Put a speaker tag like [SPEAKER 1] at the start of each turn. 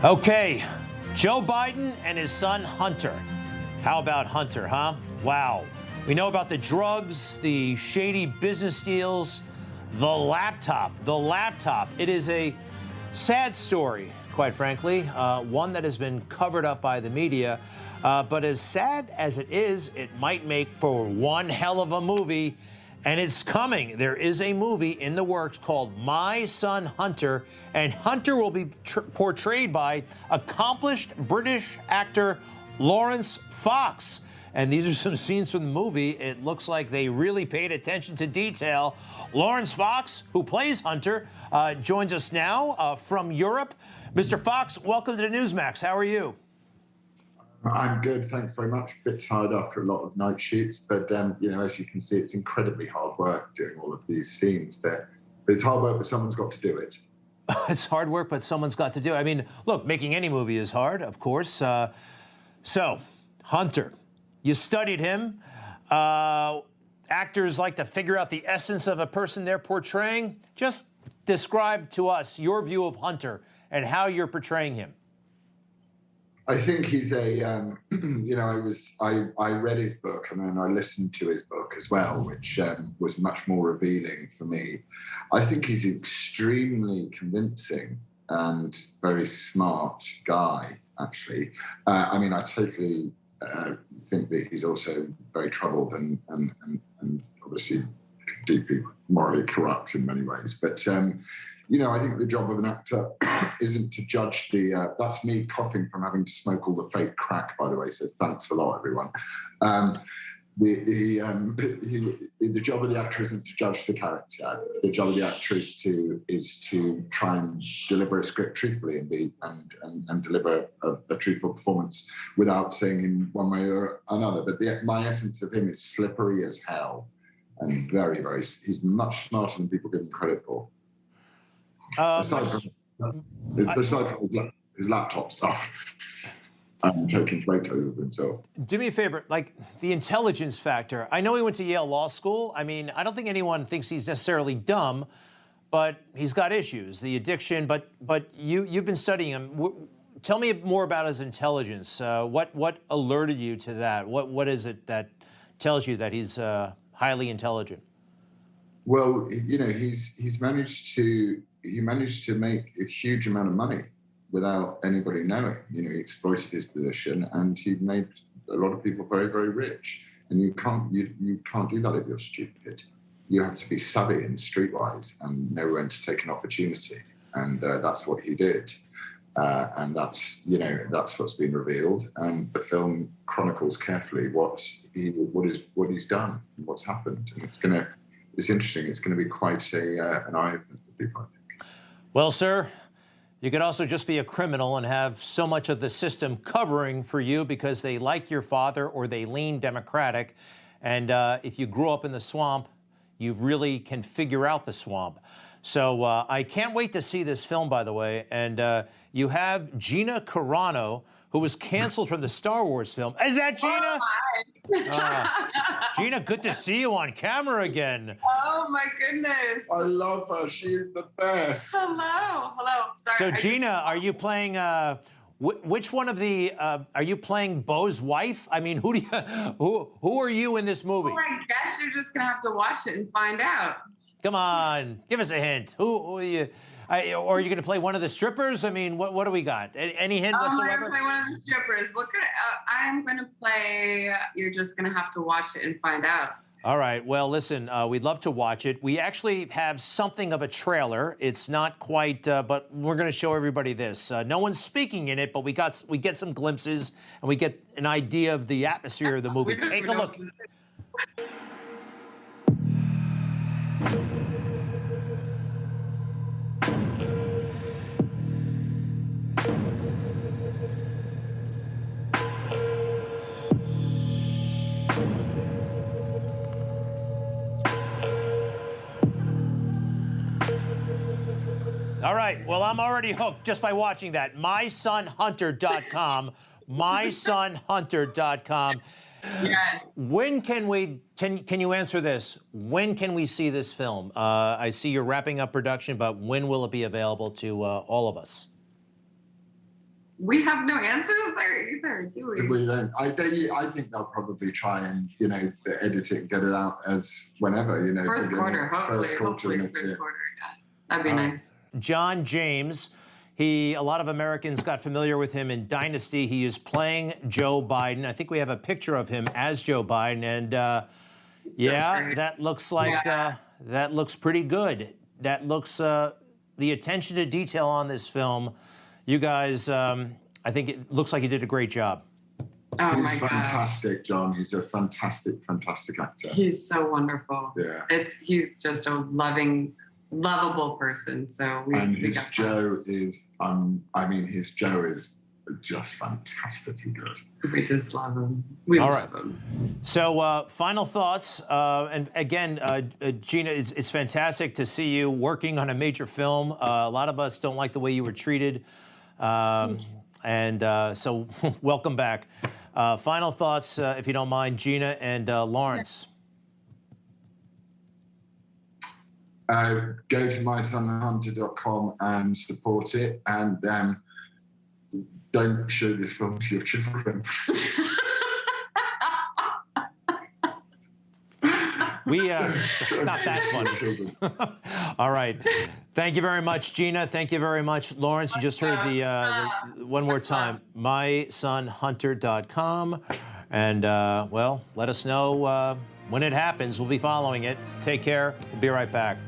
[SPEAKER 1] Okay, Joe Biden and his son Hunter. How about Hunter, huh? Wow. We know about the drugs, the shady business deals, the laptop. It is a sad story, quite frankly, one that has been covered up by the media. But as sad as it is, it might make for one hell of a movie. And it's coming. There is a movie in the works called My Son Hunter, and Hunter will be portrayed by accomplished British actor Laurence Fox. And these are some scenes from the movie. It looks like they really paid attention to detail. Laurence Fox, who plays Hunter, joins us now from Europe. Mr. Fox, welcome to the Newsmax. How are you?
[SPEAKER 2] I'm good, thanks very much. A bit tired after a lot of night shoots, but you know, as you can see, it's incredibly hard work doing all of these scenes. It's hard work, but someone's got to do it.
[SPEAKER 1] It's hard work, but someone's got to do it. I mean, look, making any movie is hard, of course. So, Hunter, you studied him. Actors like to figure out the essence of a person they're portraying. Just describe to us your view of Hunter and how you're portraying him.
[SPEAKER 2] I think he's a, you know, I read his book and then I listened to his book as well, which was much more revealing for me. I think he's an extremely convincing and very smart guy, actually. I mean, I totally think that he's also very troubled and obviously deeply morally corrupt in many ways. But you know, I think the job of an actor isn't to judge the, that's me coughing from having to smoke all the fake crack, by the way, so thanks a lot, everyone. The job of the actor isn't to judge the character. The job of the actor is to try and deliver a script truthfully and deliver a truthful performance without saying in one way or another. But my essence of him is slippery as hell and very, very, he's much smarter than people give him credit for. Aside from his laptop stuff and taking photos of himself.
[SPEAKER 1] Do me a favor, like the intelligence factor. I know he went to Yale Law School. I mean, I don't think anyone thinks he's necessarily dumb, but he's got issues, the addiction. But you've been studying him. Tell me more about his intelligence. What alerted you to that? What is it that tells you that he's highly intelligent?
[SPEAKER 2] Well, you know, he managed to make a huge amount of money without anybody knowing. You know, he exploited his position and he made a lot of people very, very rich. And you can't do that if you're stupid. You have to be savvy and streetwise and know when to take an opportunity. And that's what he did. And that's what's been revealed. And the film chronicles carefully what he's done and what's happened. And it's interesting. It's going to be quite an eye-opener for people, I think.
[SPEAKER 1] Well, sir, you could also just be a criminal and have so much of the system covering for you because they like your father or they lean Democratic. And if you grew up in the swamp, you really can figure out the swamp. So I can't wait to see this film, by the way. And you have Gina Carano, who was canceled from the Star Wars film. Is that Gina? Gina, good to see you on camera again.
[SPEAKER 3] Oh, my goodness.
[SPEAKER 2] I love her. She is the best.
[SPEAKER 3] Hello. Sorry.
[SPEAKER 1] So, Gina, are you playing, which one of the, are you playing Bo's wife? I mean, who are you in this movie?
[SPEAKER 3] Oh, I guess you're just going to have to watch it and find out.
[SPEAKER 1] Come on, give us a hint. Who are you? Or are you going to play one of the strippers? I mean, what do we got? Any hint whatsoever?
[SPEAKER 3] I'm going to play one of the strippers. I'm going to play, you're just going to have to watch it and find out.
[SPEAKER 1] All right. Well, listen, we'd love to watch it. We actually have something of a trailer. It's not quite, but we're going to show everybody this. No one's speaking in it, but we get some glimpses and we get an idea of the atmosphere of the movie. Take a look. All right, well, I'm already hooked just by watching that. MySonHunter.com, MySonHunter.com.
[SPEAKER 3] Yeah.
[SPEAKER 1] When can you answer this? When can we see this film? I see you're wrapping up production, but when will it be available to all of us?
[SPEAKER 3] We have no answers there either, do we?
[SPEAKER 2] We don't. I think they'll probably try and, edit it and get it out as whenever,
[SPEAKER 3] First quarter, hopefully first quarter, yeah. That'd be nice.
[SPEAKER 1] John James, a lot of Americans got familiar with him in Dynasty. He is playing Joe Biden. I think we have a picture of him as Joe Biden, and
[SPEAKER 3] great.
[SPEAKER 1] that looks like that looks pretty good. That looks the attention to detail on this film. You guys, I think it looks like you did a great job.
[SPEAKER 3] Oh
[SPEAKER 2] He's
[SPEAKER 3] my God.
[SPEAKER 2] fantastic, John. He's a fantastic, fantastic actor.
[SPEAKER 3] He's so wonderful.
[SPEAKER 2] Yeah.
[SPEAKER 3] He's just a lovable person. So
[SPEAKER 2] his Joe is, his Joe is just fantastically good.
[SPEAKER 3] We just love him. We love him.
[SPEAKER 1] So, final thoughts. And again, Gina, it's fantastic to see you working on a major film. A lot of us don't like the way you were treated. So welcome back. Final thoughts, if you don't mind, Gina and Laurence.
[SPEAKER 2] Go to mysonhunter.com and support it, and don't show this film to your children.
[SPEAKER 1] It's not that funny. All right. Thank you very much, Gina. Thank you very much, Laurence. You just heard the one more time, mysonhunter.com. And, let us know when it happens. We'll be following it. Take care. We'll be right back.